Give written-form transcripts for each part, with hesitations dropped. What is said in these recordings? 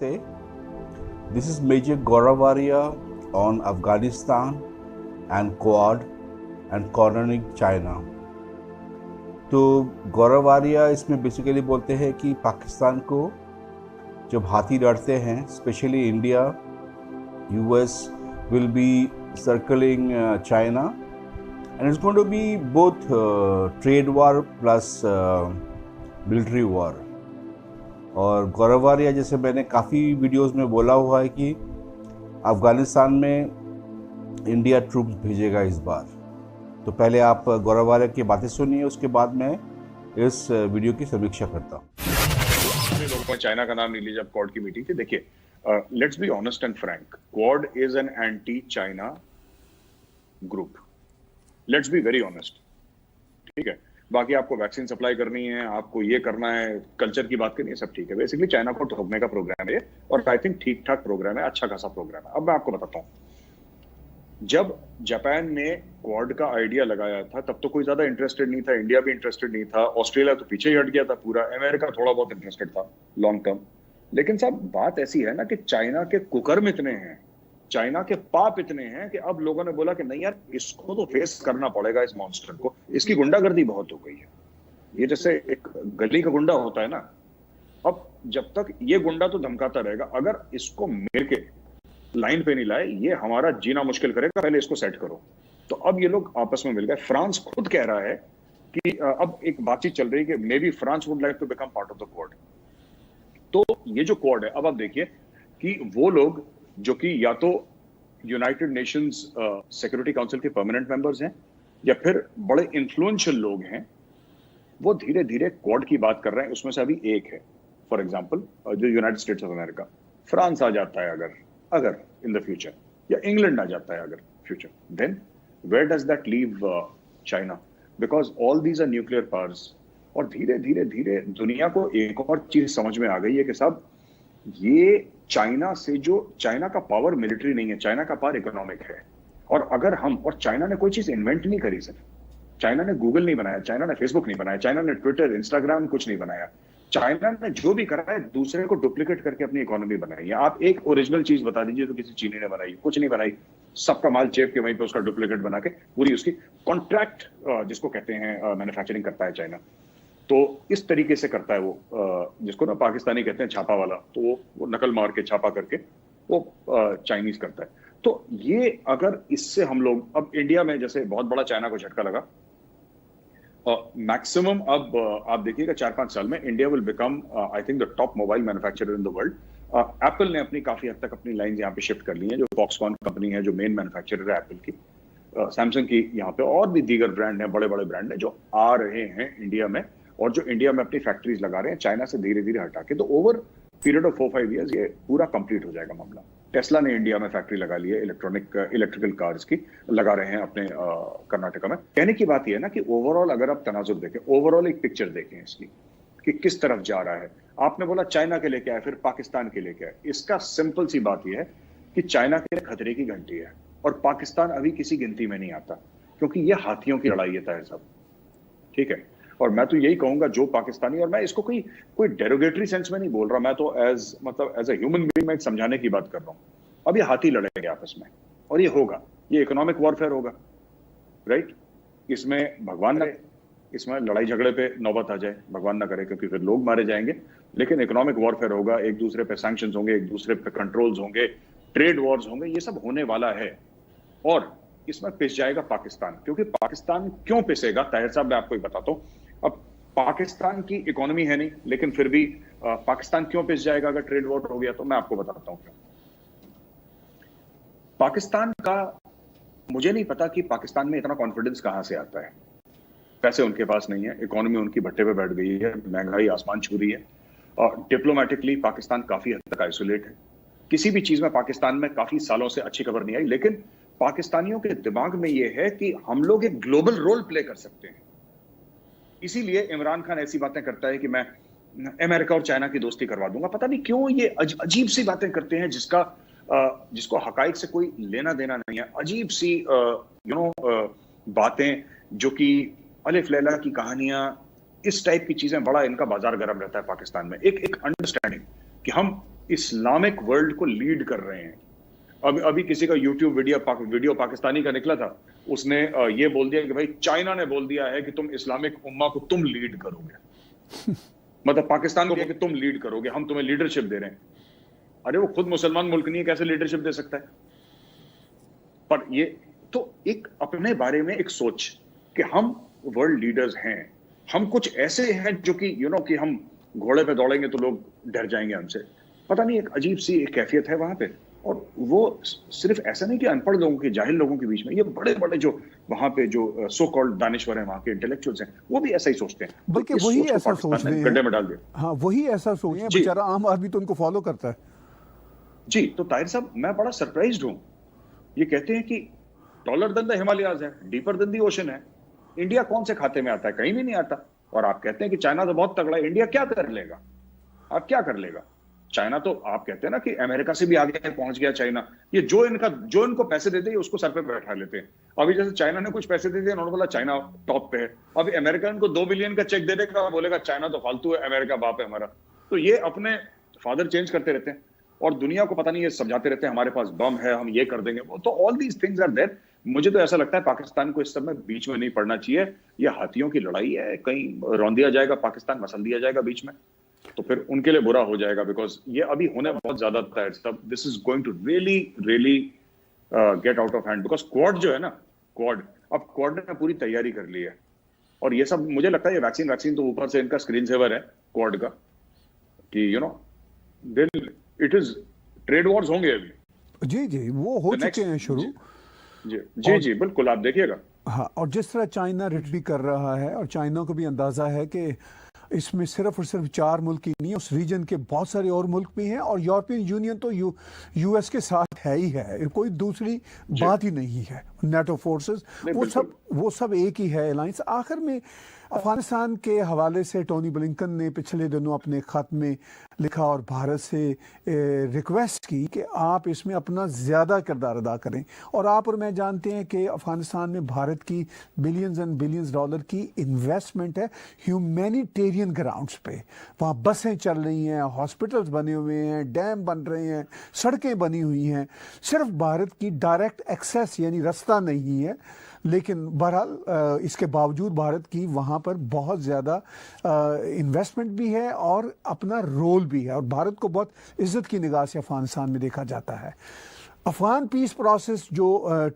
Namaste. This is Major Gaurav Arya on Afghanistan and Quad and cornering China. तो गौरव आर्या इसमें basically बोलते हैं कि पाकिस्तान को जब हाथी लड़ते हैं, specially India, US will be circling China and it's going to be both trade war plus military war. और गौरव आर्या, जैसे मैंने काफ़ी वीडियोस में बोला हुआ है कि अफ़गानिस्तान में इंडिया ट्रूप्स भेजेगा इस बार. तो पहले आप गौरव आर्या की बातें सुनिए, उसके बाद मैं इस वीडियो की समीक्षा करता हूँ. लोगों ने चाइना का नाम नहीं लिया जब क्वाड की मीटिंग थी. देखिए, let's be honest and Frank, quad is an anti China group. Let's be very honest. ठीक है, बाकी आपको वैक्सीन सप्लाई करनी है, आपको ये करना है, कल्चर की बात करनी है, सब ठीक है. बेसिकली चाइना को ठोकने का प्रोग्राम है और आई थिंक ठीक ठाक प्रोग्राम है, अच्छा खासा प्रोग्राम है. अब मैं आपको बताता हूँ, जब जापान ने क्वाड का आइडिया लगाया था तब तो कोई ज्यादा इंटरेस्टेड नहीं था, इंडिया भी इंटरेस्टेड नहीं था, ऑस्ट्रेलिया तो पीछे ही हट गया था पूरा, अमेरिका थोड़ा बहुत इंटरेस्टेड था लॉन्ग टर्म. लेकिन साहब बात ऐसी है ना कि चाइना के कुकर्म इतने हैं, चाइना के पाप इतने हैं कि अब लोगों ने बोला कि नहीं यार, इसको तो फेस करना पड़ेगा, इस मॉन्स्टर को. इसकी गुंडागर्दी बहुत हो गई है. ये जैसे एक गली का गुंडा होता है ना, अब जब तक ये गुंडा तो धमकाता रहेगा, अगर इसको मेरे के लाइन पे नहीं लाए, ये हमारा जीना मुश्किल करेगा, पहले इसको सेट करो. तो अब ये लोग आपस में मिल गए. फ्रांस खुद कह रहा है कि अब एक बातचीत चल रही है कि maybe France would like to become part of the Quad. तो ये जो क्वाड है, अब आप देखिए कि वो लोग जो कि या तो यूनाइटेड नेशंस सिक्योरिटी काउंसिल के परमानेंट मेंबर्स हैं या फिर बड़े इन्फ्लुएंशियल लोग हैं, वो धीरे धीरे क्वाड की बात कर रहे हैं. उसमें से अभी एक है, फॉर एग्जांपल, जो United States of America. France आ जाता है अगर इन द फ्यूचर, या इंग्लैंड आ जाता है अगर future, then where does that leave China? Because all these are nuclear powers. और धीरे धीरे धीरे दुनिया को एक और चीज समझ में आ गई है कि साहब, ये चाइना से जो चाइना का पावर मिलिट्री नहीं है, चाइना का पावर इकोनॉमिक है. और अगर हम, और चाइना ने कोई चीज इन्वेंट नहीं करी सर, चाइना ने गूगल नहीं बनाया, चाइना ने फेसबुक नहीं बनाया, चाइना ने ट्विटर, इंस्टाग्राम कुछ नहीं बनाया. चाइना ने जो भी करा है दूसरे को डुप्लीकेट करके अपनी इकोनॉमी बनाई है. आप एक ओरिजिनल चीज बता दीजिए तो किसी चीनी ने बनाई? कुछ नहीं बनाई. सबका माल चेप के वहीं पे उसका डुप्लीकेट बना के पूरी उसकी कॉन्ट्रैक्ट, जिसको कहते हैं, मैन्युफैक्चरिंग करता है चाइना. तो इस तरीके से करता है वो, जिसको ना पाकिस्तानी कहते हैं छापा वाला. तो वो नकल मार के छापा करके वो चाइनीज करता है. तो ये अगर इससे हम लोग, अब इंडिया में जैसे बहुत बड़ा चाइना को झटका लगा, मैक्सिमम अब आप देखिएगा 4-5 साल में India will become I think the top mobile manufacturer in the world. Apple ने अपनी काफी हद तक अपनी लाइन यहाँ पे शिफ्ट कर ली है, जो फॉक्सकॉन कंपनी है जो मेन मैन्युफैक्चरर है एप्पल की. सैमसंग की यहाँ पे और भी दीगर ब्रांड हैं, बड़े बड़े ब्रांड हैं जो आ रहे हैं इंडिया में, और जो इंडिया में अपनी फैक्ट्रीज लगा रहे हैं चाइना से धीरे धीरे हटा के. तो ओवर पीरियड ऑफ 4-5 ईयर्स ये पूरा कंप्लीट हो जाएगा मामला. टेस्ला ने इंडिया में फैक्ट्री लगा ली है इलेक्ट्रिकल कार्स की, लगा रहे हैं अपने कर्नाटका में. कहने की बात यह है ना कि ओवरऑल अगर आप तनाजुर देखें, ओवरऑल एक पिक्चर देखें इसकी कि किस तरफ जा रहा है. आपने बोला चाइना के लेके आए, फिर पाकिस्तान के लेके आए. इसका सिंपल सी बात यह है कि चाइना के लिए खतरे की घंटी है और पाकिस्तान अभी किसी गिनती में नहीं आता, क्योंकि ये हाथियों की लड़ाई है सब. ठीक है, और मैं तो यही कहूंगा जो पाकिस्तानी, और मैं इसको कोई डेरोगेटरी सेंस में नहीं बोल रहा, मैं तो एज ए ह्यूमन बीइंग मैं समझाने की बात कर रहा हूं. अब ये हाथी लड़ेंगे आपस में और ये होगा, ये इकोनॉमिक वॉरफेयर होगा, राइट? इसमें भगवान न, इसमें लड़ाई झगड़े पे नौबत आ जाए, भगवान ना करे, क्योंकि फिर लोग मारे जाएंगे. लेकिन इकोनॉमिक वॉरफेयर होगा, एक दूसरे पे सैंक्शंस होंगे, एक दूसरे पे कंट्रोल्स होंगे, ट्रेड वॉर्स होंगे, ये सब होने वाला है. और इसमें पिस जाएगा पाकिस्तान. क्योंकि पाकिस्तान क्यों पिसेगा, ताहिर साहब मैं आपको एक बताता हूं. अब पाकिस्तान की इकोनॉमी है नहीं, लेकिन फिर भी पाकिस्तान क्यों पिस जाएगा अगर ट्रेड वॉर हो गया, तो मैं आपको बताता हूं क्यों. पाकिस्तान का, मुझे नहीं पता कि पाकिस्तान में इतना कॉन्फिडेंस कहां से आता है. पैसे उनके पास नहीं है, इकोनॉमी उनकी भट्टे पे बैठ गई है, महंगाई आसमान छू रही है, और डिप्लोमेटिकली पाकिस्तान काफी हद तक आइसोलेट है. किसी भी चीज में पाकिस्तान में काफी सालों से अच्छी खबर नहीं आई. लेकिन पाकिस्तानियों के दिमाग में यह है कि हम लोग एक ग्लोबल रोल प्ले कर सकते हैं. इसीलिए इमरान खान ऐसी बातें करता है कि मैं अमेरिका और चाइना की दोस्ती करवा दूंगा. पता नहीं क्यों ये अजीब सी बातें करते हैं जिसको हकाइक से कोई लेना देना नहीं है. अजीब सी बातें जो कि अलिफ लैला की कहानियां, इस टाइप की चीजें, बड़ा इनका बाजार गर्म रहता है पाकिस्तान में. एक अंडरस्टैंडिंग कि हम इस्लामिक वर्ल्ड को लीड कर रहे हैं। अभी किसी का यूट्यूब वीडियो पाकिस्तानी का निकला था, उसने ये बोल दिया कि भाई चाइना ने बोल दिया है कि तुम इस्लामिक उम्मा को तुम लीड करोगे। मतलब पाकिस्तान को कि तुम लीड करोगे, हम तुम्हें लीडरशिप दे रहे हैं। अरे वो खुद मुसलमान मुल्क नहीं है, कैसे लीडरशिप दे सकता है? पर ये तो एक अपने बारे में एक सोच कि हम वर्ल्ड लीडर्स हैं, हम कुछ ऐसे हैं जो कि कि हम घोड़े पे दौड़ेंगे तो लोग डर जाएंगे हमसे। पता नहीं, एक अजीब सी एक कैफियत है वहां पे। और वो सिर्फ ऐसा नहीं कि अनपढ़ लोगों के, जाहिल लोगों के बीच में, ये बड़े बड़े जो वहां पे जो सो कॉल्ड दानिश्वर हैं, वहां के इंटेलेक्चुअल्स हैं, वो भी ऐसा ही सोचते हैं। बल्कि वही ऐसा सोच रहे हैं, गड्ढे में डाल दिया। हाँ, वही ऐसा सोच रहे हैं। बेचारा आम आदमी तो उनको फॉलो करता है। जी, तो ताहिर साहब, मैं बड़ा सरप्राइज्ड हूं। ये कहते हैं कि टॉलर देन द हिमालयाज है, डीपर देन द ओशन है। इंडिया कौन से खाते में आता है? कहीं भी नहीं आता। और आप कहते हैं कि चाइना तो बहुत तगड़ा है, इंडिया क्या कर लेगा? आप क्या कर लेगा? चाइना तो आप कहते हैं ना कि अमेरिका से भी आगे पहुंच गया चाइना। ये जो इनको पैसे देते हैं उसको सर पे बैठा लेते हैं। अभी जैसे चाइना ने कुछ पैसे दे दिए, उन्होंने बोला चाइना टॉप पे है। अभी अमेरिका इनको 2 बिलियन का चेक दे देगा, बोलेगा चाइना तो फालतू है, अमेरिका बाप है हमारा। तो ये अपने फादर चेंज करते रहते हैं और दुनिया को पता नहीं ये समझाते रहते हैं हमारे पास बम है, हम ये कर देंगे। तो all these things are there. मुझे तो ऐसा लगता है पाकिस्तान को इस समय बीच में नहीं पड़ना चाहिए। ये हाथियों की लड़ाई है, कहीं रौंद दिया जाएगा पाकिस्तान, मसल दिया जाएगा बीच में, तो फिर उनके लिए बुरा हो जाएगा। बिकॉज ये अभी होने बहुत ज्यादा था। This is going to really really get out of hand. Because Quad जो है ना, अब क्वाड ने पूरी तैयारी कर ली है। और ये सब मुझे लगता है ये वैक्सीन तो ऊपर से इनका स्क्रीन सेवर है क्वाड का, कि इट इज ट्रेड वॉर्स होंगे अभी। जी, वो हो चुके हैं शुरू। जी, बिल्कुल, आप देखिएगा। हाँ, और जिस तरह चाइना रिट्रीट कर रहा है, और चाइना को भी अंदाजा है कि इसमें सिर्फ और सिर्फ 4 मुल्क ही नहीं, उस रीजन के बहुत सारे और मुल्क भी हैं। और यूरोपियन यूनियन तो यूएस के साथ है ही है, कोई दूसरी बात ही नहीं है। नेटो फोर्सेस वो सब एक ही है, अलायंस। आखिर में अफगानिस्तान के हवाले से टोनी ब्लिंकन ने पिछले दिनों अपने ख़त में लिखा और भारत से रिक्वेस्ट की कि आप इसमें अपना ज़्यादा किरदार अदा करें। और आप और मैं जानते हैं कि अफ़गानिस्तान में भारत की बिलियंस एंड बिलियंस डॉलर की इन्वेस्टमेंट है ह्यूमैनिटेरियन ग्राउंड्स पे। वहाँ बसें चल रही हैं, हॉस्पिटल्स बने हुए हैं, डैम बन रहे हैं, सड़कें बनी हुई हैं। सिर्फ भारत की डायरेक्ट एक्सेस यानी रास्ता नहीं है, लेकिन बहरहाल इसके बावजूद भारत की वहाँ पर बहुत ज़्यादा इन्वेस्टमेंट भी है और अपना रोल भी है। और भारत को बहुत इज़्ज़त की निगाह से अफ़गानिस्तान में देखा जाता है। अफ़गान पीस प्रोसेस जो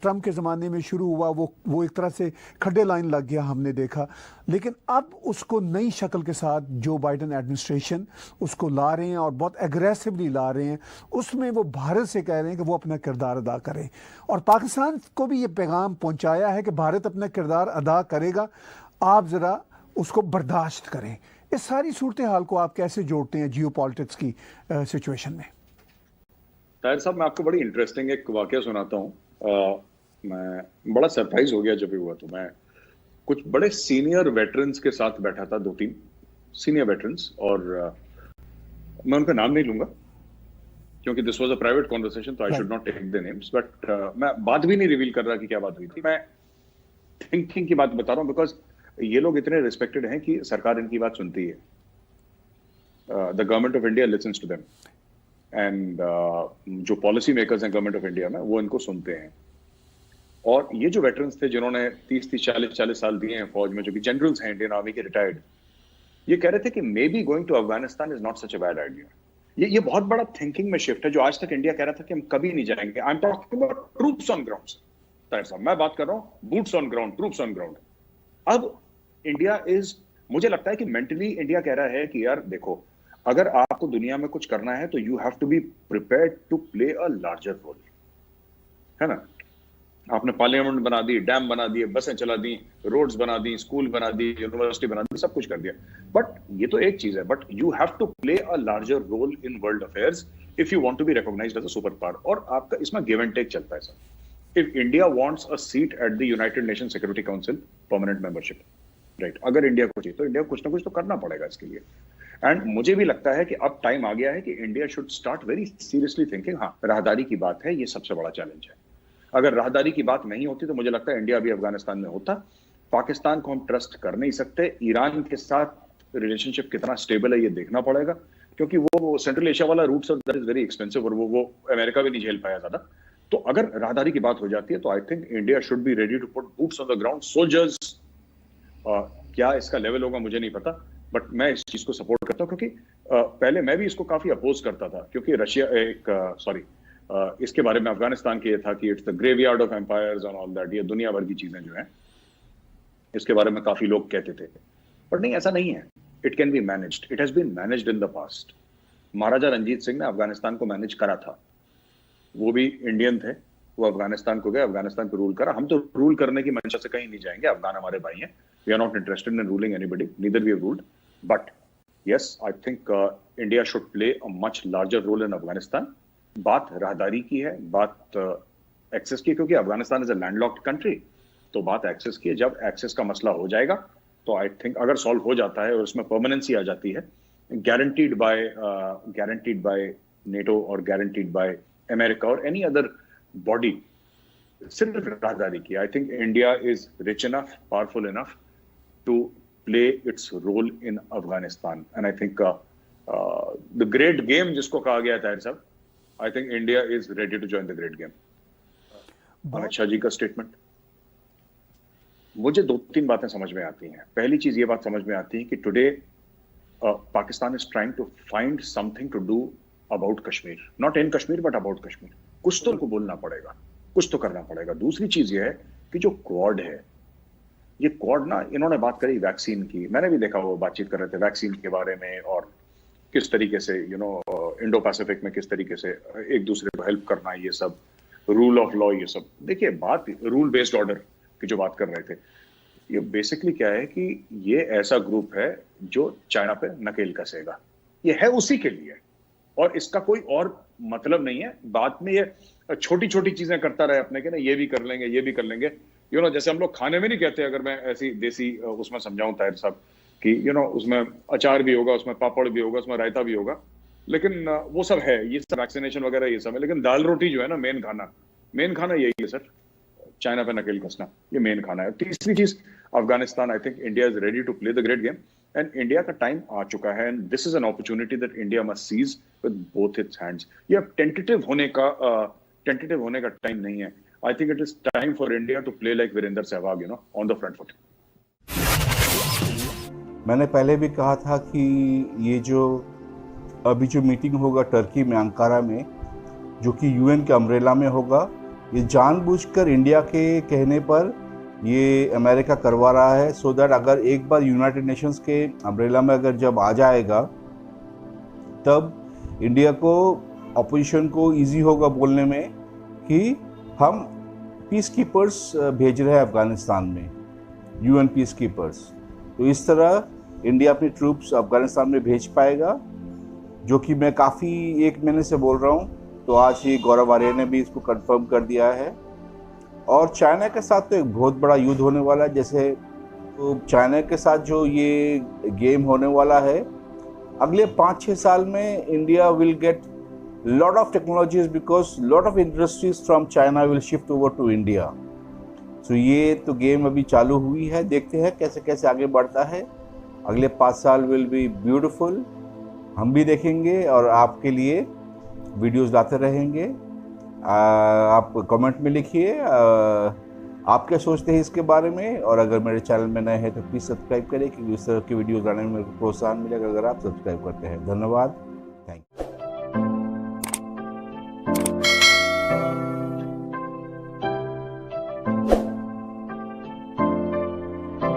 ट्रम्प के ज़माने में शुरू हुआ, वो एक तरह से खड्डे लाइन लग गया, हमने देखा। लेकिन अब उसको नई शक्ल के साथ जो बाइडन एडमिनिस्ट्रेशन उसको ला रहे हैं और बहुत एग्रेसिवली ला रहे हैं, उसमें वो भारत से कह रहे हैं कि वो अपना किरदार अदा करें। और पाकिस्तान को भी ये पैगाम पहुंचाया है कि भारत अपना किरदार अदा करेगा, आप ज़रा उसको बर्दाश्त करें। इस सारी सूरत हाल को आप कैसे जोड़ते हैं जियो पॉलिटिक्स की सिचुएशन में? ताहिर साहब, मैं आपको बड़ी इंटरेस्टिंग एक वाकया सुनाता हूँ। मैं बड़ा सरप्राइज हो गया जब ये हुआ। तो मैं कुछ बड़े सीनियर वेटरन्स के साथ बैठा था, 2-3 सीनियर वेटरन्स, और मैं उनका नाम नहीं लूंगा क्योंकि this was a private conversation, तो I should not take the names. But मैं बात भी नहीं रिवील कर रहा कि क्या बात हुई थी। मैं थिंकिंग की बात बता रहा हूँ, बिकॉज ये लोग इतने रिस्पेक्टेड हैं कि सरकार इनकी बात सुनती है। The government of India listens to them, and जो पॉलिसी मेकर्स हैं गवर्नमेंट ऑफ इंडिया में, वो इनको सुनते हैं। और ये जो वेटरन्स थे जिन्होंने 30-30, 40-40 साल दिए हैं फौज में, जो कि जनरल्स हैं इंडियन आर्मी के रिटायर्ड, ये कह रहे थे कि maybe going to Afghanistan is not such a bad idea. ये बहुत बड़ा थिंकिंग में शिफ्ट है जो आज तक इंडिया कह रहा था कि हम कभी नहीं जाएंगे। I am talking about troops on ground. Tahir साहब, मैं बात कर रहा हूँ boots on ground, troops on ground. अब इंडिया मुझे लगता है कि मेंटली इंडिया कह रहा है कि यार देखो, अगर आपको दुनिया में कुछ करना है तो you have to be prepared to play a larger role, है ना। आपने पार्लियामेंट बना दी, डैम बना दिए, बसें चला दी, रोड्स बना दी, स्कूल बना दी, यूनिवर्सिटी बना दी, सब कुछ कर दिया। बट ये तो एक चीज है, but you have to play a larger role in world affairs if you want to be recognised as a super power. और आपका इसमें गिव एंड टेक चलता है sir. If India wants a seat at the United Nation Security Council permanent membership, right, अगर India को चाहिए तो India को कुछ ना कुछ तो करना पड़ेगा इसके लिए। एंड मुझे भी लगता है कि अब टाइम आ गया है कि India should start very seriously thinking. हाँ, राहदारी की बात है, ये सबसे बड़ा चैलेंज है। अगर राहदारी की बात नहीं होती तो मुझे लगता है इंडिया भी अफगानिस्तान में होता। पाकिस्तान को हम ट्रस्ट कर नहीं सकते। ईरान के साथ रिलेशनशिप कितना स्टेबल है ये देखना पड़ेगा, क्योंकि वो सेंट्रल एशिया वाला route sir that is very expensive, और वो अमेरिका भी नहीं झेल पाया ज्यादा। तो अगर राहदारी की बात हो जाती है तो I think India should be ready to put boots on the ground, soldiers. क्या इसका लेवल होगा मुझे नहीं पता, बट मैं इस चीज को सपोर्ट करता हूँ, क्योंकि पहले मैं भी इसको काफी अपोज करता था, क्योंकि रशिया इसके बारे में अफगानिस्तान के ये था कि it's the graveyard of empires and all that, ये दुनिया भर की चीजें जो हैं इसके बारे में काफी लोग कहते थे, पर नहीं, ऐसा नहीं है। It can be managed, it has been managed in the past. Maharaja Ranjit Singh ने अफगानिस्तान को मैनेज करा था, वो भी इंडियन थे, वो अफगानिस्तान को गए, अफगानिस्तान को रूल करा। हम तो रूल करने की मंशा से कहीं नहीं जाएंगे, अफगान हमारे भाई हैं, we are not interested in ruling anybody, neither we have ruled, but yes I think India should play a much larger role in Afghanistan. बात राहदारी की है, बात एक्सेस की, क्योंकि Afghanistan is a landlocked country, तो बात एक्सेस की है। जब एक्सेस का मसला हो जाएगा तो आई थिंक अगर सॉल्व हो जाता है और उसमें परमानेंसी आ जाती है, गारंटीड बाय नेटो और गारंटीड बाय अमेरिका और एनी अदर बॉडी, सिर्फ राहदारी की, I think India is rich enough, powerful enough to play its role in Afghanistan. And I think the great game जिसको कहा गया था साहब, I think India is ready to join the great game. Amit Shah ji का statement, मुझे 2-3 बातें समझ में आती हैं। पहली चीज ये बात समझ में आती है कि today Pakistan is trying to find something to do about Kashmir, not in Kashmir but about Kashmir. कुछ तो उनको बोलना पड़ेगा, कुछ तो करना पड़ेगा। दूसरी चीज ये है कि जो क्वाड है, ये क्वाड ना, इन्होंने बात करी वैक्सीन की, मैंने भी देखा वो बातचीत कर रहे थे वैक्सीन के बारे में, और किस तरीके से इंडो पैसिफिक में किस तरीके से एक दूसरे को हेल्प करना, ये सब रूल ऑफ लॉ, ये सब। देखिए, बात रूल बेस्ड ऑर्डर की जो बात कर रहे थे, ये बेसिकली क्या है कि ये ऐसा ग्रुप है जो चाइना पे नकेल कसेगा, ये है उसी के लिए, और इसका कोई और मतलब नहीं है। बात में ये छोटी छोटी चीजें करता रहे अपने के ना, ये भी कर लेंगे, ये भी कर लेंगे, जैसे हम लोग खाने में नहीं कहते, अगर मैं ऐसी देसी उसमें समझाऊं ताहिर साहब कि उसमें अचार भी होगा, उसमें पापड़ भी होगा, उसमें रायता भी होगा, लेकिन वो सब है, ये सब वैक्सीनेशन वगैरह ये सब है, लेकिन दाल रोटी जो है ना, मेन खाना यही है सर, चाइना पे नकेल कसना, ये मेन खाना है। तीसरी चीज, Afghanistan, I think India is ready to play the great game, and India का टाइम आ चुका है, and this is an opportunity that India must seize with both its hands. ये टेंटेटिव होने का टाइम नहीं है। I think it is time for India to play like Virender Sehwag, on the front foot. मैंने पहले भी कहा था कि ये जो अभी जो मीटिंग होगा टर्की में, अंकारा में, जो कि यूएन के अम्ब्रेला में होगा, ये जानबूझकर इंडिया के कहने पर ये अमेरिका करवा रहा है, सो दैट अगर एक बार यूनाइटेड नेशंस के अम्ब्रेला में अगर जब आ जाएगा, तब इंडिया को, अपोजिशन को इजी होगा बोलने में कि हम पीस कीपर्स भेज रहे हैं अफगानिस्तान में, यूएन पीस कीपर्स। तो इस तरह इंडिया अपनी ट्रूप्स अफगानिस्तान में भेज पाएगा, जो कि मैं काफ़ी 1 महीने से बोल रहा हूँ। तो आज ही गौरव आर्य ने भी इसको कंफर्म कर दिया है। और चाइना के साथ तो एक बहुत बड़ा युद्ध होने वाला है। जैसे तो चाइना के साथ जो ये गेम होने वाला है, अगले 5-6 साल में India will get lot of technologies because lot of industries from China will shift over to India. So ये तो गेम अभी चालू हुई है, देखते हैं कैसे कैसे आगे बढ़ता है। अगले 5 साल will be beautiful, हम भी देखेंगे और आपके लिए वीडियोस लाते रहेंगे। आप कमेंट में लिखिए आप क्या सोचते हैं इसके बारे में, और अगर मेरे चैनल में नए हैं तो प्लीज़ सब्सक्राइब करें, क्योंकि इस तरह की वीडियोस लाने में मेरे को प्रोत्साहन मिलेगा अगर आप सब्सक्राइब करते हैं। धन्यवाद।